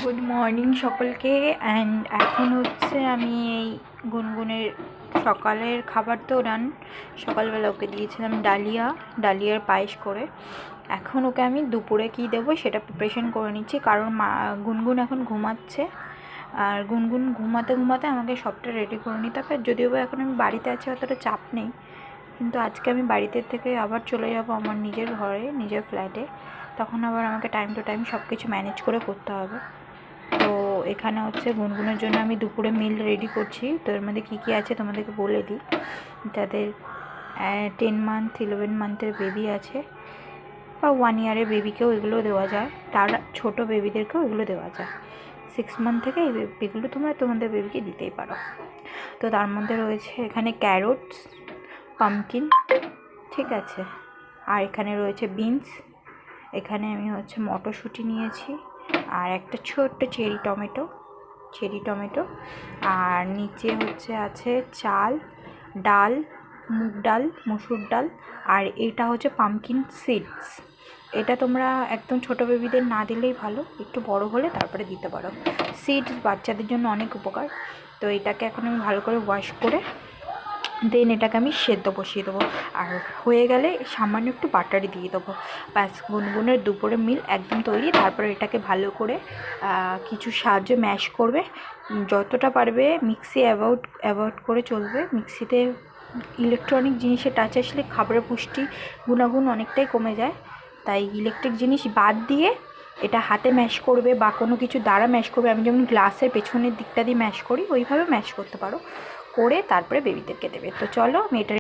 Good morning সকলকে। And এখন হচ্ছে আমি এই গুনগুনের সকালের খাবার তো সকালবেলা ওকে দিয়েছিলাম ডালিয়ার পায়েস করে। এখন ওকে আমি দুপুরে কী দেবো সেটা প্রিপারেশন করে নিচ্ছি, কারণ গুনগুন এখন ঘুমাচ্ছে। আর গুনগুন ঘুমাতে ঘুমাতে আমাকে সবটা রেডি করে নিতে হবে। যদিও বা এখন আমি বাড়িতে আছি, অতটা চাপ নেই, কিন্তু আজকে আমি বাড়িতে থেকে আবার চলে যাব আমার নিজের ঘরে, নিজের ফ্ল্যাটে। তখন আবার আমাকে টাইম টু টাইম সব কিছু ম্যানেজ করে করতে হবে। তো এখানে হচ্ছে গুনগুনের জন্য আমি দুপুরে মিল রেডি করছি। তো এর মধ্যে কী কী আছে তোমাদেরকে বলে দিই। যাদের 10 মান্থ 11 মান্থের বেবি আছে বা 1 ইয়ারের বেবিকেও এগুলো দেওয়া যায়, তার ছোট বেবিদেরকেও এগুলো দেওয়া যায়। 6 মান্থ থেকে এই বেবিগুলো তোমরা তোমাদের বেবিকে দিতেই পারো। তো তার মধ্যে রয়েছে এখানে ক্যারোটস, পামকিন, ঠিক আছে, আর এখানে রয়েছে বিনস, এখানে আমি হচ্ছে মটরশুঁটি নিয়েছি, আর একটা ছোট্ট চেরি টমেটো, আর নিচে হচ্ছে আছে চাল, ডাল, মুগ ডাল, মসুর ডাল, আর এটা হচ্ছে পামকিন সিডস। এটা তোমরা একদম ছোটো বেবিদের না দিলেই ভালো, একটু বড় হলে তারপরে দিতে পারো। সিডস বাচ্চাদের জন্য অনেক উপকার। তো এটাকে এখন আমি ভালো করে ওয়াশ করে দেন এটাকে আমি সেদ্ধ বসিয়ে দেবো। আর হয়ে গেলে সামান্য একটু বাটারি দিয়ে দেবো। ব্যাস, গুনগুনের দুপুরে মিল একদম তৈরি। তারপরে এটাকে ভালো করে কিছু সাহায্যে ম্যাশ করবে, যতটা পারবে মিক্সি অ্যাভয়েড করে চলবে। মিক্সিতে ইলেকট্রনিক জিনিসের টাচ আসলে খাবারের পুষ্টি গুণাগুণ অনেকটাই কমে যায়। তাই ইলেকট্রিক জিনিস বাদ দিয়ে এটা হাতে ম্যাশ করবে বা কোনো কিছু দ্বারা ম্যাশ করবে। আমি যেমন গ্লাসের পেছনের দিকটা দিয়ে ম্যাশ করি, ওইভাবে ম্যাশ করতে পারো, করে তারপরে বেবিদেরকে দেবে। তো চলো আমি এটা